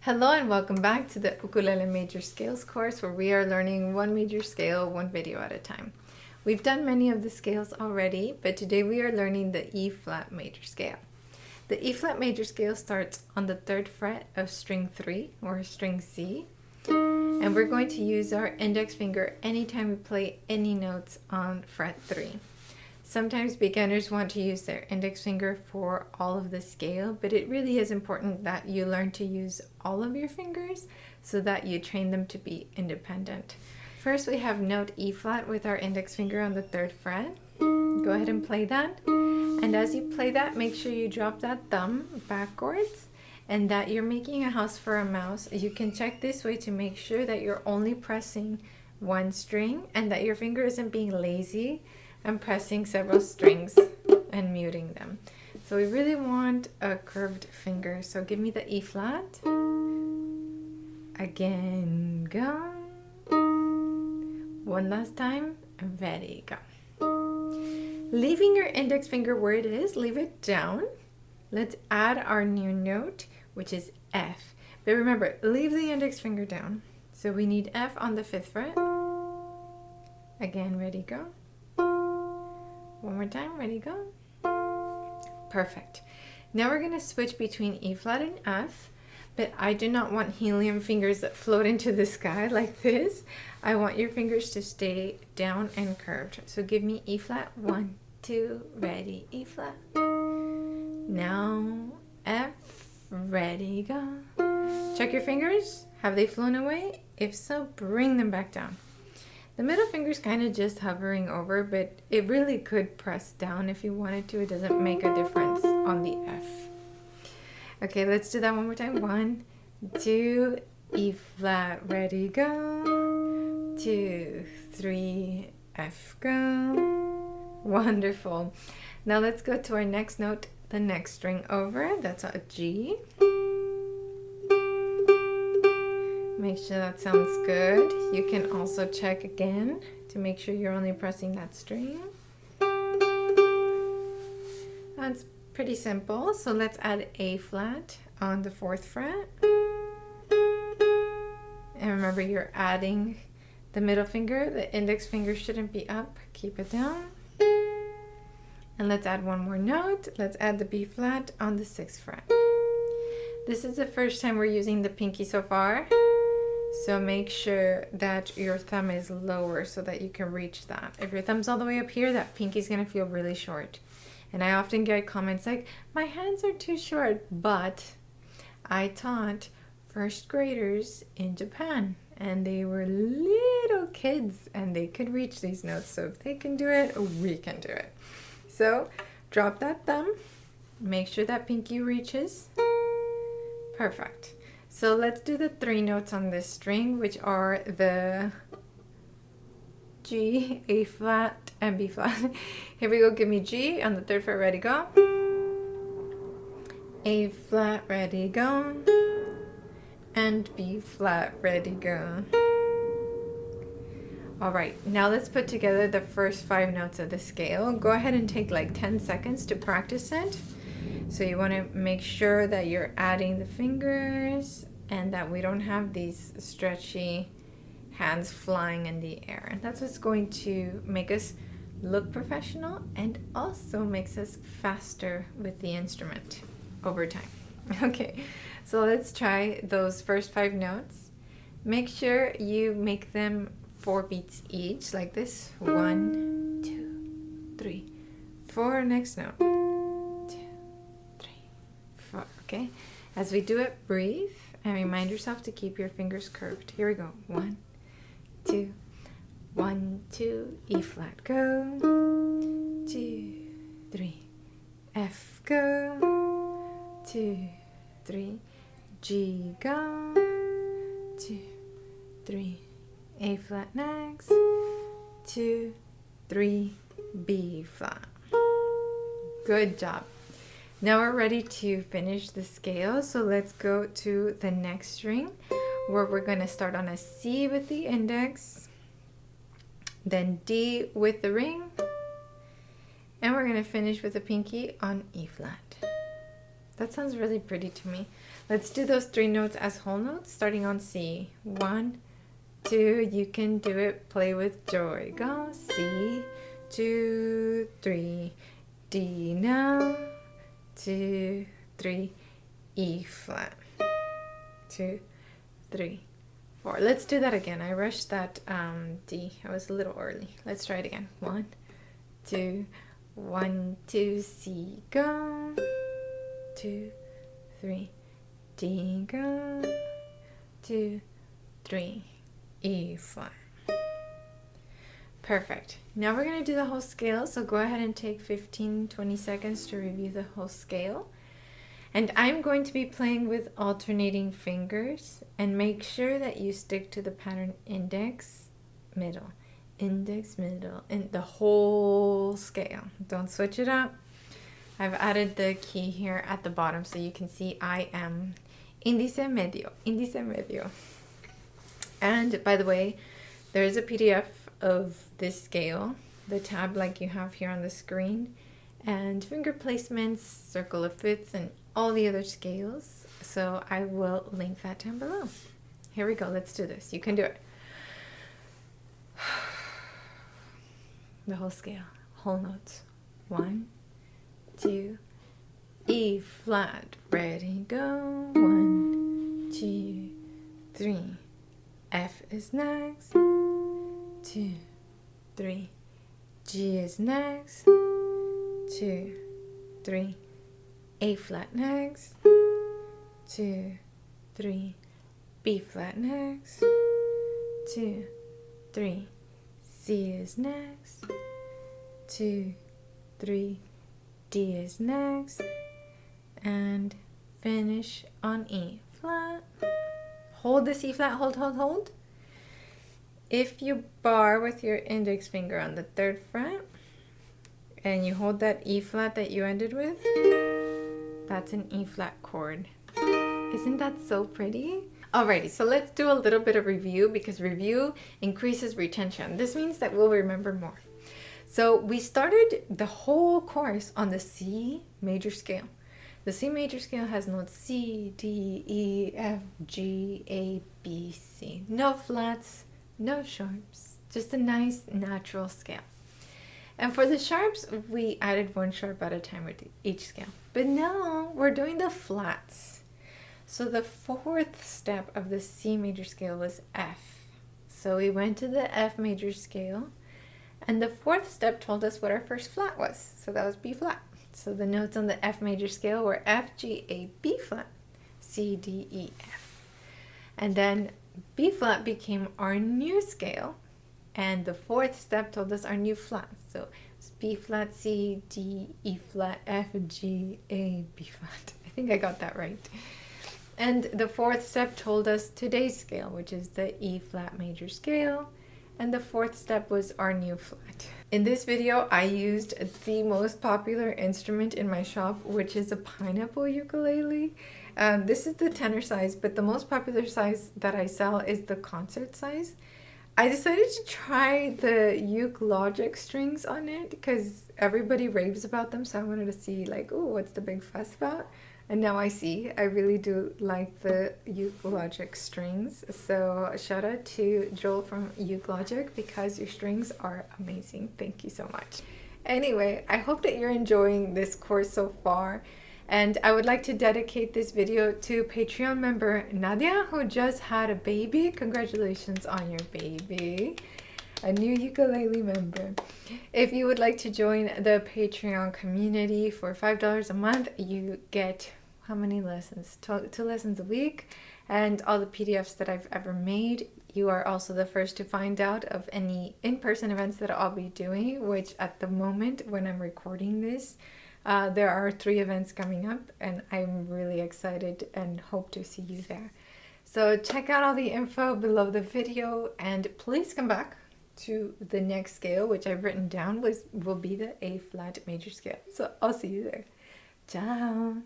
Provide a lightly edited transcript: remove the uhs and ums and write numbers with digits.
Hello and welcome back to the Ukulele Major Scales course where we are learning one major scale, one video at a time. We've done many of the scales already, but today we are learning the E flat major scale. The E flat major scale starts on the 3rd fret of string 3 or string C, and we're going to use our index finger anytime we play any notes on fret 3. Sometimes beginners want to use their index finger for all of the scale, but it really is important that you learn to use all of your fingers so that you train them to be independent. First, we have note E flat with our index finger on the 3rd fret. Go ahead and play that. And as you play that, make sure you drop that thumb backwards and that you're making a house for a mouse. You can check this way to make sure that you're only pressing one string and that your finger isn't being lazy and pressing several strings and muting them. So we really want a curved finger. So give me the E flat. Again, go. One last time. Ready, go. Leaving your index finger where it is, leave it down. Let's add our new note, which is F. But remember, leave the index finger down. So we need F on the 5th fret. Again, ready, go. One more time, ready, go. Perfect. Now we're going to switch between E flat and F, but I do not want helium fingers that float into the sky like this. I want your fingers to stay down and curved. So give me E flat, 1, 2, ready, E flat. Now F, ready, go. Check your fingers. Have they flown away? If so, bring them back down. The middle finger's kind of just hovering over, but it really could press down if you wanted to. It doesn't make a difference on the F. Okay, let's do that one more time. 1, 2, E flat, ready, go. 2, 3, F, go. Wonderful. Now let's go to our next note, the next string over. That's a G. Make sure that sounds good. You can also check again to make sure you're only pressing that string. That's pretty simple. So let's add A flat on the 4th fret. And remember, you're adding the middle finger. The index finger shouldn't be up. Keep it down. And let's add one more note. Let's add the B flat on the 6th fret. This is the first time we're using the pinky so far. So make sure that your thumb is lower so that you can reach that. If your thumb's all the way up here, that pinky's gonna feel really short. And I often get comments like, my hands are too short, but I taught 1st graders in Japan and they were little kids and they could reach these notes. So if they can do it, we can do it. So drop that thumb, make sure that pinky reaches. Perfect. So let's do the 3 notes on this string, which are the G, A flat, and B flat. Here we go, give me G on the 3rd fret, ready, go. A flat, ready, go. And B flat, ready, go. All right, now let's put together the first 5 notes of the scale. Go ahead and take like 10 seconds to practice it. So you want to make sure that you're adding the fingers and that we don't have these stretchy hands flying in the air. That's what's going to make us look professional and also makes us faster with the instrument over time. Okay, so let's try those first 5 notes. Make sure you make them 4 beats each, like this. 1, 2, 3, 4. Next note. Okay, as we do it, breathe and remind yourself to keep your fingers curved. Here we go. 1, 2, 1, 2, E flat, go. 2, 3, F, go. 2, 3, G, go. 2, 3, A flat next. 2, 3, B flat. Good job. Now we're ready to finish the scale, so let's go to the next string where we're going to start on a C with the index, then D with the ring, and we're going to finish with the pinky on E flat. That sounds really pretty to me. Let's do those 3 notes as whole notes, starting on C. 1, 2, you can do it, play with joy. Go C, 2, 3, D now, 2, 3, E flat, 2, 3, 4. Let's do that again. I rushed that D. I was a little early. Let's try it again. 1, 2, 1, 2, C, go, 2, 3, D, go, 2, 3, E flat. Perfect. Now we're going to do the whole scale, so go ahead and take 15-20 seconds to review the whole scale. And I'm going to be playing with alternating fingers, and make sure that you stick to the pattern index, middle, in the whole scale. Don't switch it up. I've added the key here at the bottom so you can see I am índice medio. And by the way, there is a PDF of this scale, the tab like you have here on the screen, and finger placements, circle of fifths, and all the other scales. So I will link that down below. Here we go. Let's do this. You can do it. The whole scale, whole notes. 1, 2, E flat, ready, go. 1, 2, 3. F is next. 2, 3. G is next. 2, 3. A flat next. 2, 3. B flat next. 2, 3. C is next. 2, 3. D is next. And finish on E flat. Hold this E flat, hold. If you bar with your index finger on the 3rd fret and you hold that E flat that you ended with, that's an E flat chord. Isn't that so pretty? Alrighty, so let's do a little bit of review, because review increases retention. This means that we'll remember more. So we started the whole course on the C major scale. The C major scale has notes C, D, E, F, G, A, B, C. No flats, no sharps, just a nice natural scale. And for the sharps, we added 1 sharp at a time with each scale. But now we're doing the flats. So the 4th step of the C major scale was F. So we went to the F major scale, and the 4th step told us what our first flat was. So that was B flat. So the notes on the F major scale were F, G, A, B flat, C, D, E, F. And then B flat became our new scale, and the 4th step told us our new flat. So it's B flat, C, D, E flat, F, G, A, B flat. I think I got that right. And the 4th step told us today's scale, which is the E flat major scale. And the 4th step was our new flat. In this video, I used the most popular instrument in my shop, which is a pineapple ukulele. This is the tenor size, but the most popular size that I sell is the concert size. I decided to try the Uke Logic Strings on it because everybody raves about them, so I wanted to see like, oh, what's the big fuss about? And now I see, I really do like the Uke Logic Strings. So shout out to Joel from Uke Logic, because your strings are amazing. Thank you so much. Anyway, I hope that you're enjoying this course so far. And I would like to dedicate this video to Patreon member Nadia, who just had a baby. Congratulations on your baby. A new ukulele member. If you would like to join the Patreon community for $5 a month, you get how many lessons? 2 lessons a week, and all the PDFs that I've ever made. You are also the first to find out of any in-person events that I'll be doing, which at the moment when I'm recording this, there are 3 events coming up, and I'm really excited and hope to see you there. So check out all the info below the video, and please come back to the next scale, which I've written down will be the A flat major scale. So I'll see you there. Ciao.